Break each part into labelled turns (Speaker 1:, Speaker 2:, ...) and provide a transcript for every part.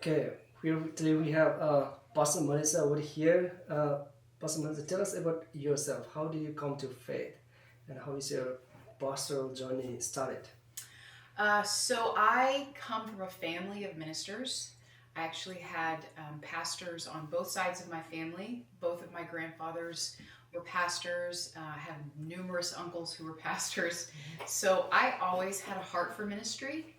Speaker 1: Okay, today we have Pastor Melissa over here. Pastor Melissa, tell us about yourself. How did you come to faith, and how is your pastoral journey started?
Speaker 2: So I come from a family of ministers. I actually had pastors on both sides of my family. Both of my grandfathers were pastors. I have numerous uncles who were pastors. So I always had a heart for ministry.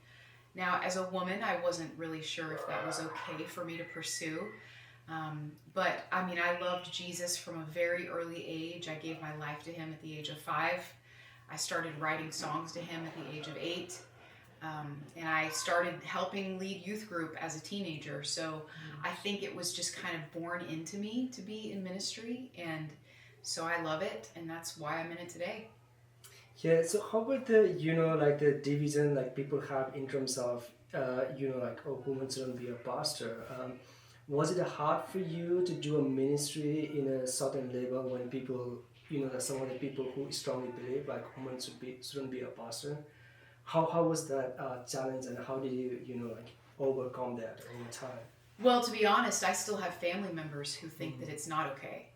Speaker 2: Now, as a woman, I wasn't really sure if that was okay for me to pursue. But I mean, I loved Jesus from a very early age. I gave my life to him at the age of 5. I started writing songs to him at the age of 8. And I started helping lead youth group as a teenager. So I think it was just kind of born into me to be in ministry. And so I love it. And that's why I'm in it today.
Speaker 1: Yeah. So how about like the division like people have in terms of like oh, women shouldn't be a pastor. Was it hard for you to do a ministry in a certain level when people that some of the people who strongly believe like women shouldn't be a pastor? How was that challenge, and how did you like overcome that over time?
Speaker 2: Well, to be honest, I still have family members who think that it's not okay.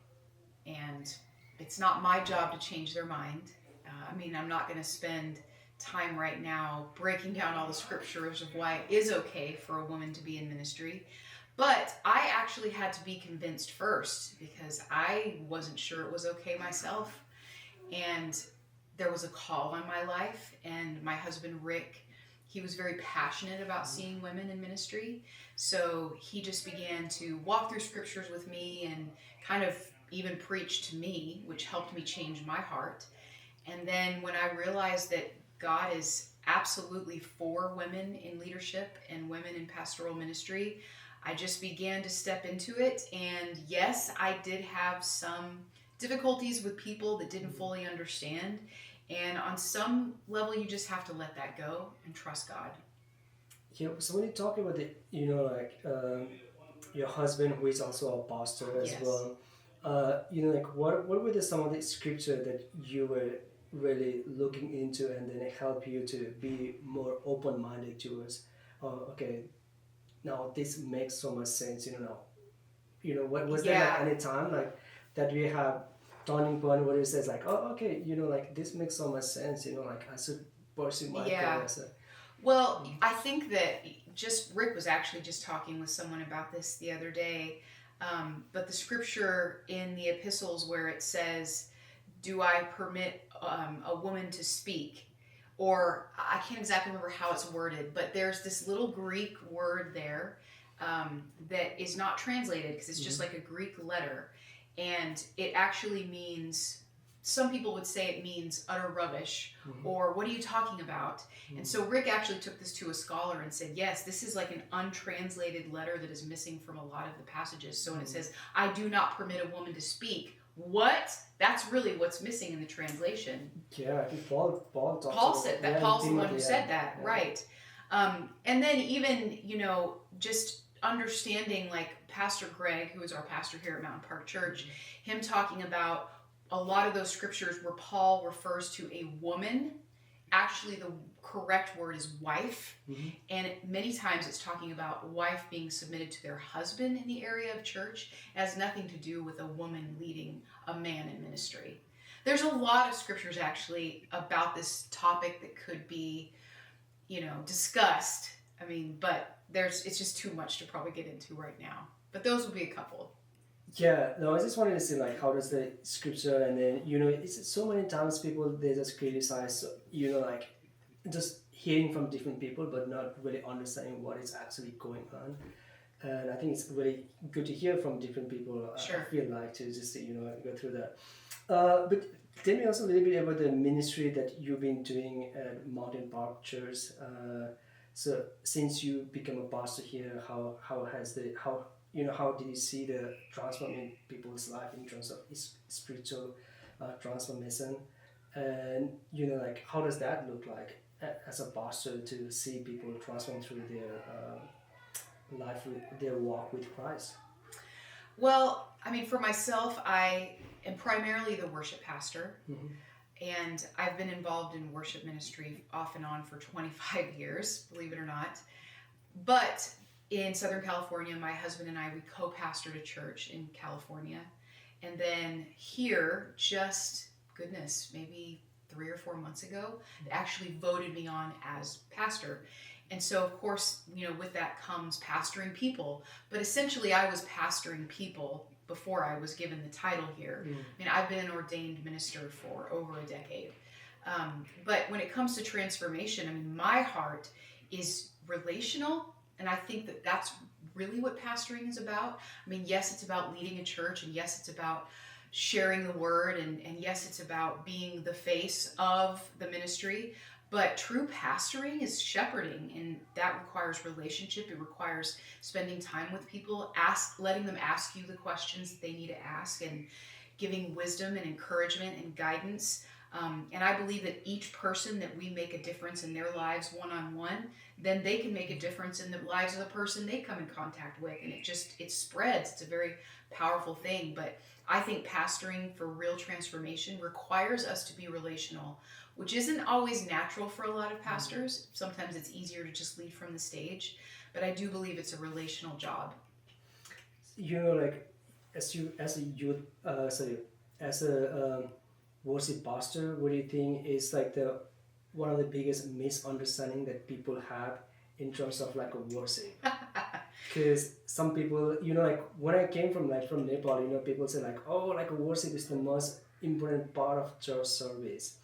Speaker 2: And it's not my job to change their mind. I mean, I'm not going to spend time right now breaking down all the scriptures of why it is okay for a woman to be in ministry. But I actually had to be convinced first because I wasn't sure it was okay myself. And there was a call on my life, and my husband Rick, he was very passionate about seeing women in ministry. So he just began to walk through scriptures with me and kind of even preach to me, which helped me change my heart. And then when I realized that God is absolutely for women in leadership and women in pastoral ministry, I just began to step into it. And yes, I did have some difficulties with people that didn't fully understand. And on some level, you just have to let that go and trust God.
Speaker 1: Yeah. So when you talk about the like your husband who is also a pastor as
Speaker 2: Yes.
Speaker 1: well, like what were some of the scripture that you were really looking into and then it helped you to be more open minded towards? Oh, okay, now this makes so much sense. What was there like
Speaker 2: Yeah.
Speaker 1: any time like that we have turning point where it says like, oh, okay, like this makes so much sense. Like I should pursue my career
Speaker 2: Yeah.
Speaker 1: as a.
Speaker 2: Well, I think that just Rick was actually just talking with someone about this the other day. But the scripture in the epistles where it says, "Do I permit a woman to speak?" Or I can't exactly remember how it's worded, but there's this little Greek word there that is not translated because it's just like a Greek letter, and it actually means. Some people would say it means utter rubbish, or what are you talking about? And so Rick actually took this to a scholar and said, yes, this is like an untranslated letter that is missing from a lot of the passages. So when it says, I do not permit a woman to speak, what? That's really what's missing in the translation.
Speaker 1: Yeah, I think Paul talks
Speaker 2: Paul
Speaker 1: about
Speaker 2: said that.
Speaker 1: yeah, in
Speaker 2: Paul's the one who
Speaker 1: Timothy,
Speaker 2: said
Speaker 1: yeah,
Speaker 2: that,
Speaker 1: yeah.
Speaker 2: right? And then even, just understanding like Pastor Greg, who is our pastor here at Mountain Park Church, him talking about a lot of those scriptures where Paul refers to a woman. Actually, the correct word is wife. And many times it's talking about wife being submitted to their husband in the area of church. It has nothing to do with a woman leading a man in ministry. There's a lot of scriptures actually about this topic that could be, discussed. I mean, but it's just too much to probably get into right now. But those would be a couple.
Speaker 1: Yeah, no, I just wanted to see like how does the scripture and then it's so many times people they just criticize like just hearing from different people but not really understanding what is actually going on. And I think it's really good to hear from different people. I
Speaker 2: Sure.
Speaker 1: feel like to just go through that. But tell me also a little bit about the ministry that you've been doing at Mountain Park Church. So since you became a pastor here, how has the how did you see the transforming people's life in terms of spiritual transformation, and like how does that look like as a pastor to see people transform through their life with their walk with Christ?
Speaker 2: Well, I mean, for myself, I am primarily the worship pastor, and I've been involved in worship ministry off and on for 25 years, believe it or not. But in Southern California, my husband and I, we co-pastored a church in California. And then here, just, goodness, maybe 3 or 4 months ago, they actually voted me on as pastor. And so, of course, with that comes pastoring people. But essentially, I was pastoring people before I was given the title here. I mean, I've been an ordained minister for over a decade. But when it comes to transformation, I mean, my heart is relational. And I think that that's really what pastoring is about. I mean, yes, it's about leading a church, and yes, it's about sharing the word, and yes, it's about being the face of the ministry. But true pastoring is shepherding, and that requires relationship. It requires spending time with people, letting them ask you the questions that they need to ask, and giving wisdom and encouragement and guidance. And I believe that each person that we make a difference in their lives one-on-one, then they can make a difference in the lives of the person they come in contact with. And it spreads. It's a very powerful thing. But I think pastoring for real transformation requires us to be relational, which isn't always natural for a lot of pastors. Sometimes it's easier to just lead from the stage. But I do believe it's a relational job.
Speaker 1: Like as a youth, as a worship pastor, what do you think is like one of the biggest misunderstanding that people have in terms of like a worship? Because some people, like when I came from Nepal, people say like, oh, like a worship is the most important part of church service,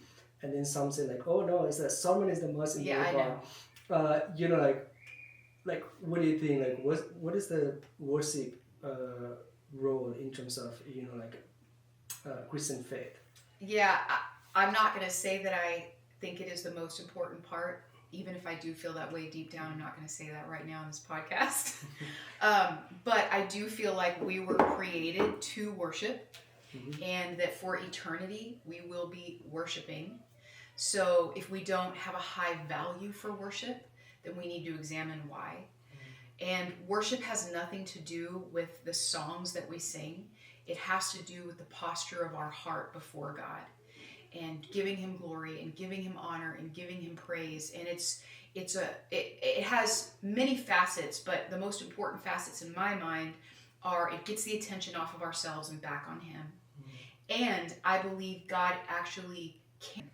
Speaker 1: and then some say like, oh no, it's a sermon is the most important part. Like what do you think? Like what is the worship role in terms of Christian faith?
Speaker 2: Yeah, I'm not going to say that I think it is the most important part. Even if I do feel that way deep down, I'm not going to say that right now on this podcast. But I do feel like we were created to worship, and that for eternity we will be worshiping. So if we don't have a high value for worship, then we need to examine why. And worship has nothing to do with the songs that we sing. It has to do with the posture of our heart before God, and giving Him glory, and giving Him honor, and giving Him praise. And it has many facets, but the most important facets in my mind are it gets the attention off of ourselves and back on Him. And I believe God actually can.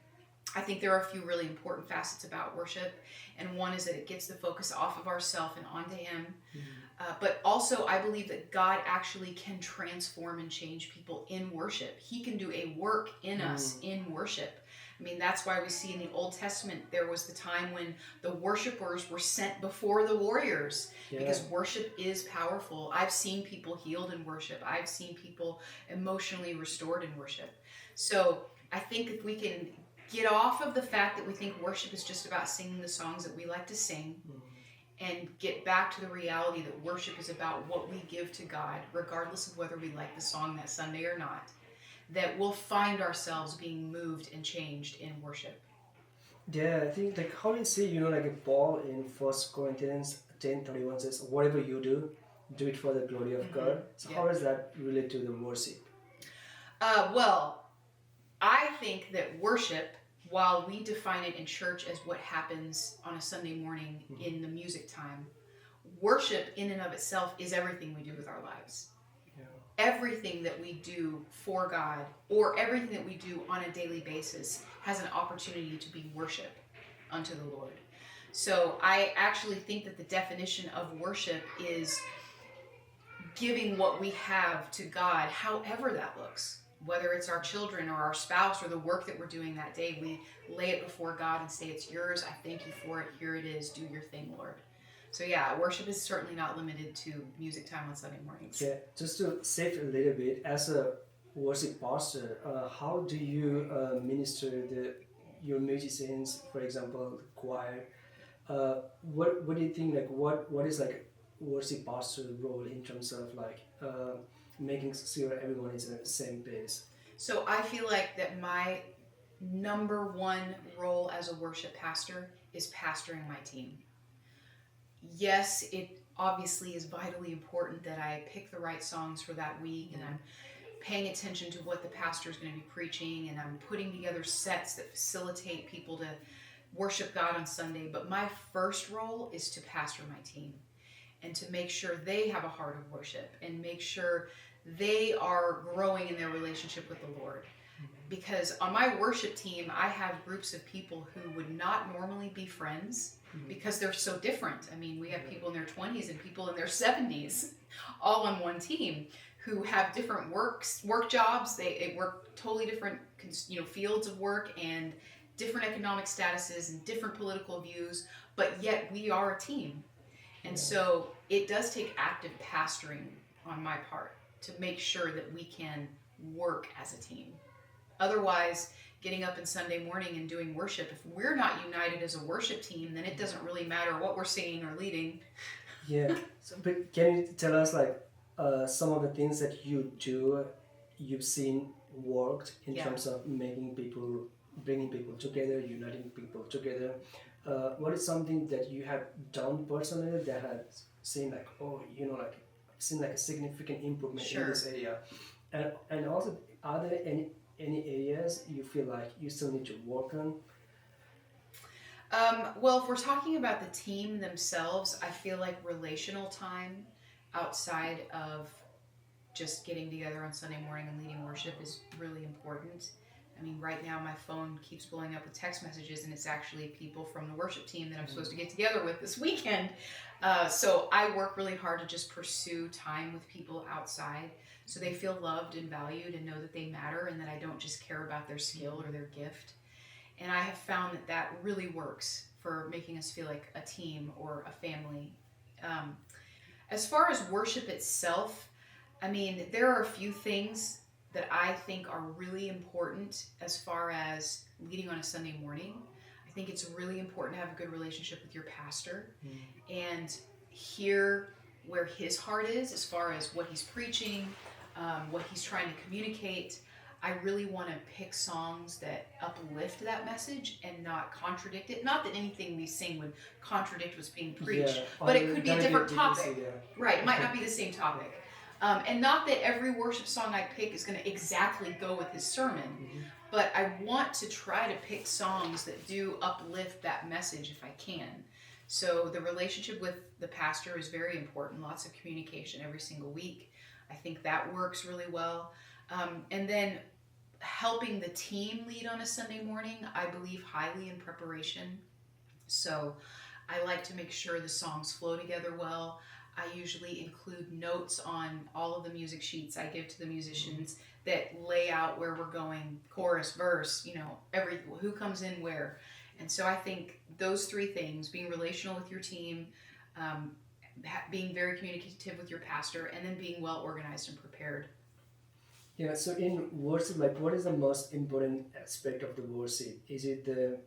Speaker 2: I think there are a few really important facets about worship, and one is that it gets the focus off of ourselves and onto Him. But also, I believe that God actually can transform and change people in worship. He can do a work in us in worship. I mean, that's why we see in the Old Testament, there was the time when the worshipers were sent before the warriors, because worship is powerful. I've seen people healed in worship. I've seen people emotionally restored in worship. So I think if we can get off of the fact that we think worship is just about singing the songs that we like to sing, and get back to the reality that worship is about what we give to God, regardless of whether we like the song that Sunday or not, that we'll find ourselves being moved and changed in worship.
Speaker 1: Yeah, I think like how do you see, like Paul in 1 Corinthians 10:31 says, whatever you do it for the glory of God. So how does that relate to the worship?
Speaker 2: Well, I think that worship, while we define it in church as what happens on a Sunday morning in the music time, worship in and of itself is everything we do with our lives. Yeah. Everything that we do for God, or everything that we do on a daily basis, has an opportunity to be worship unto the Lord. So I actually think that the definition of worship is giving what we have to God, however that looks. Whether it's our children or our spouse or the work that we're doing that day, we lay it before God and say, it's yours. I thank you for it. Here it is. Do your thing, Lord. So yeah, worship is certainly not limited to music time on Sunday mornings.
Speaker 1: Yeah, just to shift a little bit, as a worship pastor, how do you minister your musicians, for example, the choir? What do you think, like what is like worship pastor role in terms of like making sure everyone is at the same pace?
Speaker 2: So I feel like that my number one role as a worship pastor is pastoring my team. Yes, it obviously is vitally important that I pick the right songs for that week, and I'm paying attention to what the pastor is going to be preaching, and I'm putting together sets that facilitate people to worship God on Sunday. But my first role is to pastor my team. and to make sure they have a heart of worship and make sure they are growing in their relationship with the Lord. Because on my worship team, I have groups of people who would not normally be friends because they're so different. I mean, we have people in their 20s and people in their 70s all on one team who have different work jobs. They work totally different fields of work and different economic statuses and different political views, but yet we are a team. And so it does take active pastoring on my part to make sure that we can work as a team. Otherwise, getting up on Sunday morning and doing worship, if we're not united as a worship team, then it doesn't really matter what we're singing or leading.
Speaker 1: Yeah. So, but can you tell us like some of the things that you do, you've seen worked in terms of bringing people together, uniting people together? What is something that you have done personally that has seen like, seen like a significant improvement in this area? And also, are there any areas you feel like you still need to work on?
Speaker 2: Well, if we're talking about the team themselves, I feel like relational time outside of just getting together on Sunday morning and leading worship is really important. I mean, right now my phone keeps blowing up with text messages, and it's actually people from the worship team that I'm supposed to get together with this weekend. So I work really hard to just pursue time with people outside so they feel loved and valued and know that they matter and that I don't just care about their skill or their gift. And I have found that that really works for making us feel like a team or a family. As far as worship itself, I mean, there are a few things that I think are really important as far as leading on a Sunday morning. I think it's really important to have a good relationship with your pastor and hear where his heart is as far as what he's preaching, what he's trying to communicate. I really want to pick songs that uplift that message and not contradict it. Not that anything we sing would contradict what's being preached, but it could be a different topic. Right, it might not be the same topic. And not that every worship song I pick is going to exactly go with his sermon, but I want to try to pick songs that do uplift that message if I can. So the relationship with the pastor is very important. Lots of communication every single week. I think that works really well. And then helping the team lead on a Sunday morning, I believe highly in preparation. So I like to make sure the songs flow together well. I usually include notes on all of the music sheets I give to the musicians that lay out where we're going, chorus, verse, who comes in where. And so I think those three things, being relational with your team, being very communicative with your pastor, and then being well organized and prepared.
Speaker 1: Yeah, so in worship, like what is the most important aspect of the worship? Is it the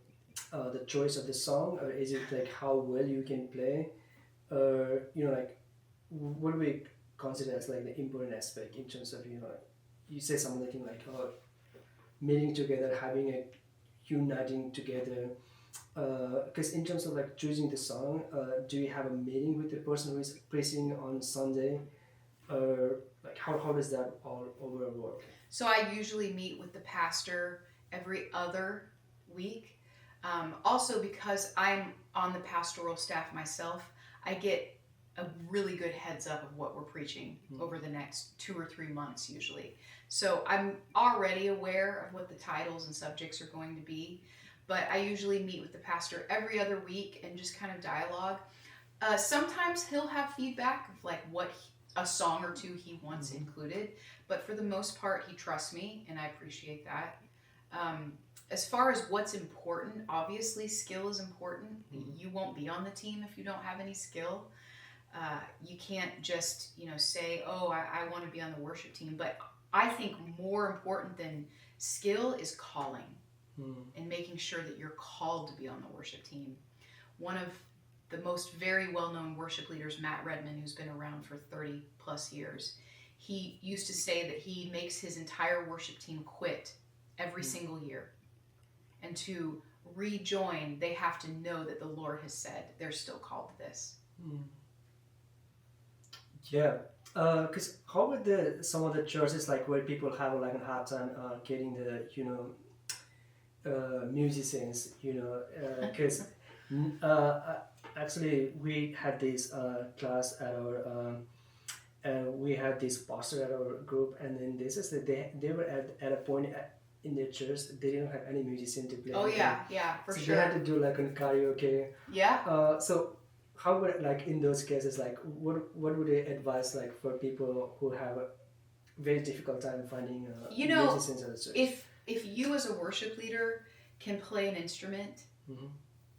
Speaker 1: choice of the song, or is it like how well you can play? What do we consider as like the important aspect in terms of, you say something like, meeting together, having a uniting together. Because in terms of like choosing the song, do you have a meeting with the person who is preaching on Sunday? Like how does that all over work?
Speaker 2: So I usually meet with the pastor every other week. Also because I'm on the pastoral staff myself, I get a really good heads up of what we're preaching over the next 2 or 3 months usually. So I'm already aware of what the titles and subjects are going to be, but I usually meet with the pastor every other week and just kind of dialogue. Sometimes he'll have feedback of like a song or two he wants included, but for the most part he trusts me and I appreciate that. As far as what's important, obviously skill is important. You won't be on the team if you don't have any skill. You can't just, say, I want to be on the worship team. But I think more important than skill is calling and making sure that you're called to be on the worship team. One of the most very well-known worship leaders, Matt Redman, who's been around for 30 plus years, he used to say that he makes his entire worship team quit every single year. And to rejoin, they have to know that the Lord has said they're still called to this.
Speaker 1: Yeah, because how would some of the churches like where people have like a hard time getting the musicians, because Actually, we had this class at our we had this pastor at our group, and then this is that they were at a point in their church they didn't have any musician to play
Speaker 2: Oh
Speaker 1: anything,
Speaker 2: yeah, for
Speaker 1: so
Speaker 2: sure.
Speaker 1: they had to do like a karaoke.
Speaker 2: Yeah.
Speaker 1: So how would like in those cases like what would they advise like for people who have a very difficult time finding
Speaker 2: You know,
Speaker 1: musicians at the church?
Speaker 2: if you as a worship leader can play an instrument,
Speaker 1: Hmm.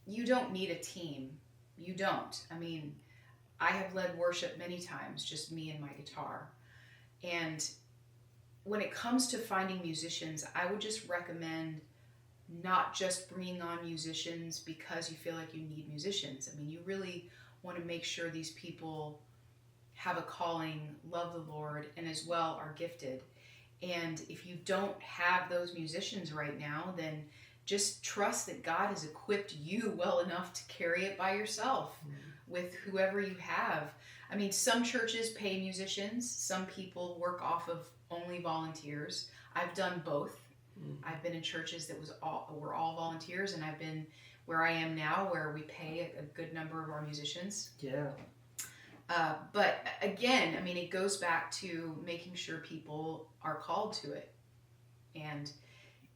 Speaker 2: you don't need a team. You don't. I mean, I have led worship many times, just me and my guitar. And when it comes to finding musicians, I would just recommend not just bringing on musicians because you feel like you need musicians. I mean, you really want to make sure these people have a calling, love the Lord, and as well are gifted. And if you don't have those musicians right now, then just trust that God has equipped you well enough to carry it by yourself with whoever you have. I mean, some churches pay musicians, some people work off of only volunteers. I've done both. I've been in churches that were all volunteers, and I've been where I am now, where we pay a good number of our musicians.
Speaker 1: Yeah.
Speaker 2: But again, I mean, it goes back to making sure people are called to it. And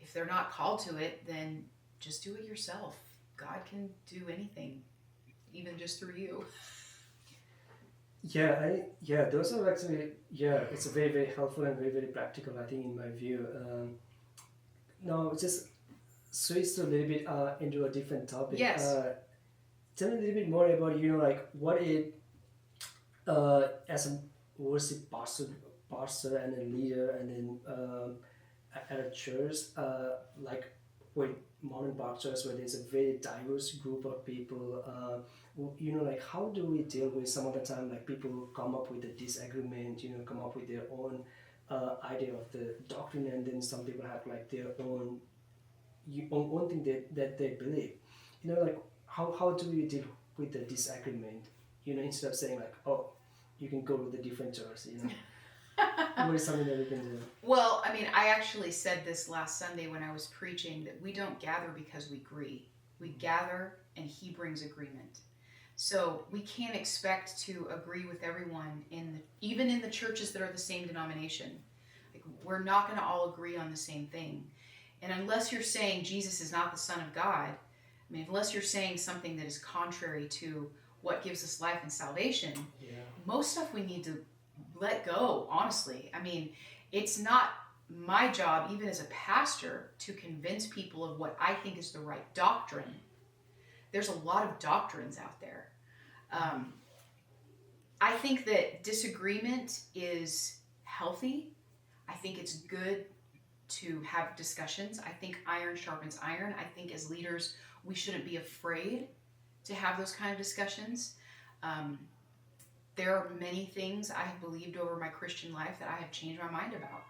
Speaker 2: if they're not called to it, then just do it yourself. God can do anything, even just through you.
Speaker 1: Yeah, yeah, those are actually, yeah, it's very, very helpful and very, very practical, I think, in my view. Now, just switch a little bit into a different topic.
Speaker 2: Yes.
Speaker 1: Tell me a little bit more about, like what it, as a worship pastor and a leader, and then at a church, like with modern pastors, where there's a very diverse group of people, like how do we deal with some of the time, like people come up with a disagreement, come up with their own idea of the doctrine, and then some people have like their own thing that they believe. Like how do we deal with the disagreement? Instead of saying like, oh, you can go with a different church. What is something that we can do?
Speaker 2: Well, I mean, I actually said this last Sunday when I was preaching that we don't gather because we agree. We gather and He brings agreement. So we can't expect to agree with everyone even in the churches that are the same denomination. Like, we're not going to all agree on the same thing. And unless you're saying Jesus is not the Son of God, I mean, unless you're saying something that is contrary to what gives us life and salvation, most stuff we need to let go, honestly. I mean, it's not my job, even as a pastor, to convince people of what I think is the right doctrine. There's a lot of doctrines out there. I think that disagreement is healthy. I think it's good to have discussions. I think iron sharpens iron. I think as leaders, we shouldn't be afraid to have those kind of discussions. There are many things I have believed over my Christian life that I have changed my mind about.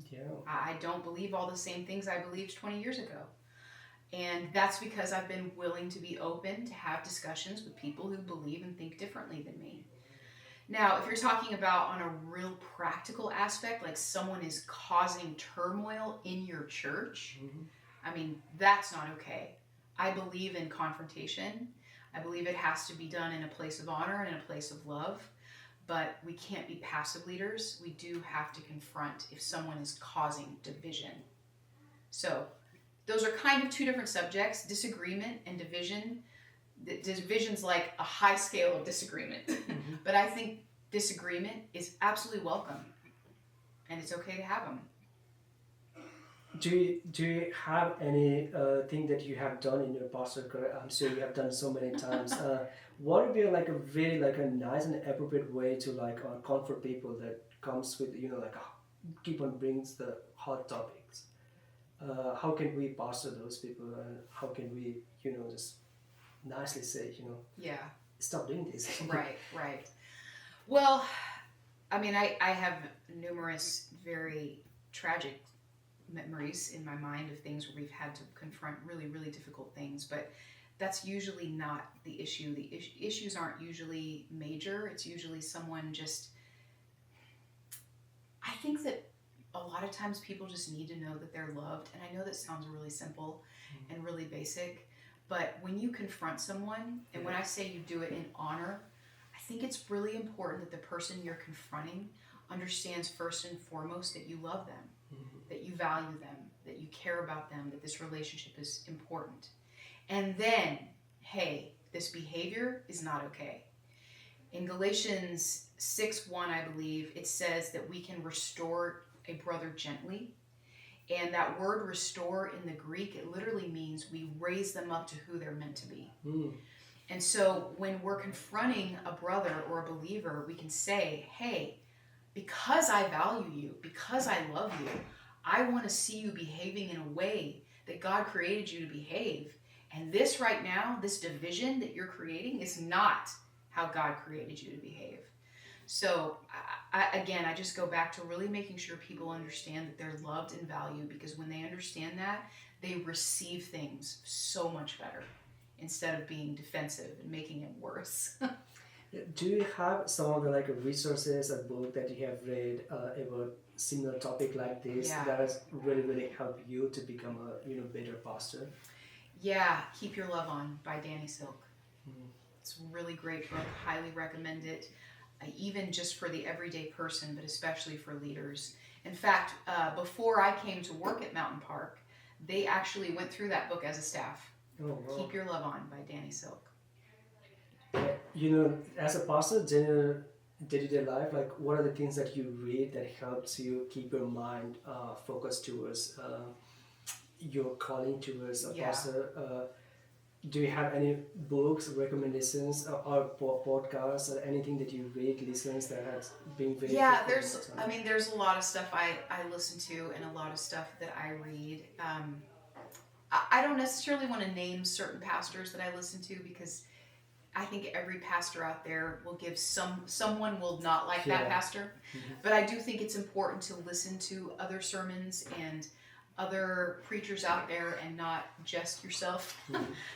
Speaker 1: Yeah.
Speaker 2: I don't believe all the same things I believed 20 years ago. And that's because I've been willing to be open to have discussions with people who believe and think differently than me. Now, if you're talking about on a real practical aspect, like someone is causing turmoil in your church, I mean, that's not okay. I believe in confrontation. I believe it has to be done in a place of honor and in a place of love, but we can't be passive leaders. We do have to confront if someone is causing division. So those are kind of two different subjects, disagreement and division. Division's like a high scale of disagreement, but I think disagreement is absolutely welcome, and it's okay to have them.
Speaker 1: Do you have any thing that you have done in your pastoral career? I'm sure you have done so many times. What would be like a very like a nice and appropriate way to like comfort people that comes with like keep on brings the hot topics? How can we pastor those people? How can we just nicely say
Speaker 2: Yeah.
Speaker 1: stop doing this?
Speaker 2: Right. Well, I mean, I have numerous very tragic memories in my mind of things where we've had to confront really, really difficult things, but that's usually not the issue. The issues aren't usually major. It's usually someone just, I think that a lot of times people just need to know that they're loved, and I know that sounds really simple and really basic, But when you confront someone, and when I say you do it in honor, I think it's really important that the person you're confronting understands first and foremost that you love them, that you value them, that you care about them, that this relationship is important. And then, hey, this behavior is not okay. In Galatians 6:1, I believe, it says that we can restore a brother gently. And that word restore in the Greek, it literally means we raise them up to who they're meant to be. And so when we're confronting a brother or a believer, we can say, hey, because I value you, because I love you, I want to see you behaving in a way that God created you to behave. And this right now, this division that you're creating is not how God created you to behave. So I just go back to really making sure people understand that they're loved and valued, because when they understand that, they receive things so much better instead of being defensive and making it worse.
Speaker 1: Do you have some of the like resources or book that you have read about similar topic like this that has really helped you to become a better pastor?
Speaker 2: Yeah, Keep Your Love On by Danny Silk. It's a really great book. Highly recommend it. Even just for the everyday person, but especially for leaders. In fact, before I came to work at Mountain Park, they actually went through that book as a staff.
Speaker 1: Oh, wow.
Speaker 2: Keep Your Love On by Danny Silk.
Speaker 1: As a pastor, general day-to-day life, like what are the things that you read that helps you keep your mind focused towards your calling towards a pastor? Do you have any books, recommendations, or podcasts, or anything that you read, listens that has been very
Speaker 2: there's a lot of stuff I listen to and a lot of stuff that I read. I don't necessarily want to name certain pastors that I listen to, because I think every pastor out there will give someone will not like that pastor. But I do think it's important to listen to other sermons and other preachers out there and not just yourself.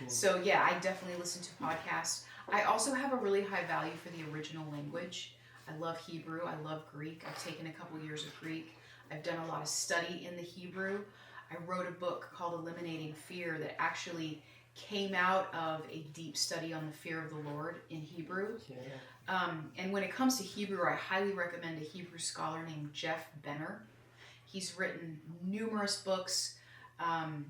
Speaker 2: So yeah, I definitely listen to podcasts. I also have a really high value for the original language. I love Hebrew. I love Greek. I've taken a couple years of Greek. I've done a lot of study in the Hebrew. I wrote a book called Eliminating Fear that actually came out of a deep study on the fear of the Lord in Hebrew. And when it comes to Hebrew, I highly recommend a Hebrew scholar named Jeff Benner. He's written numerous books, and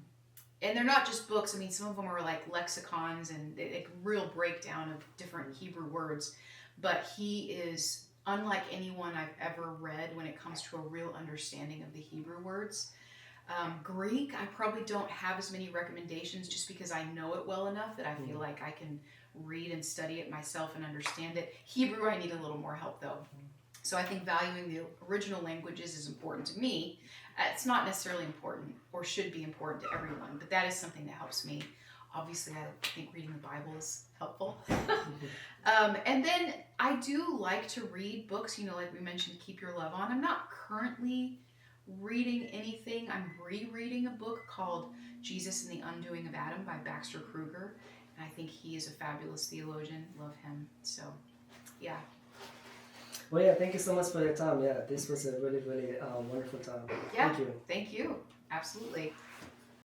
Speaker 2: they're not just books. I mean, some of them are like lexicons and a real breakdown of different Hebrew words. But he is unlike anyone I've ever read when it comes to a real understanding of the Hebrew words. Greek, I probably don't have as many recommendations just because I know it well enough that I feel like I can read and study it myself and understand it. Hebrew, I need a little more help though. So I think valuing the original languages is important to me. It's not necessarily important or should be important to everyone, but that is something that helps me. Obviously, I think reading the Bible is helpful. And then I do like to read books, like we mentioned, Keep Your Love On. I'm not currently reading anything. I'm rereading a book called Jesus and the Undoing of Adam by Baxter Kruger. And I think he is a fabulous theologian. Love him. So, yeah.
Speaker 1: Well, yeah, thank you so much for your time. Yeah, this was a really wonderful time.
Speaker 2: Yeah,
Speaker 1: thank you.
Speaker 2: Thank you. Absolutely.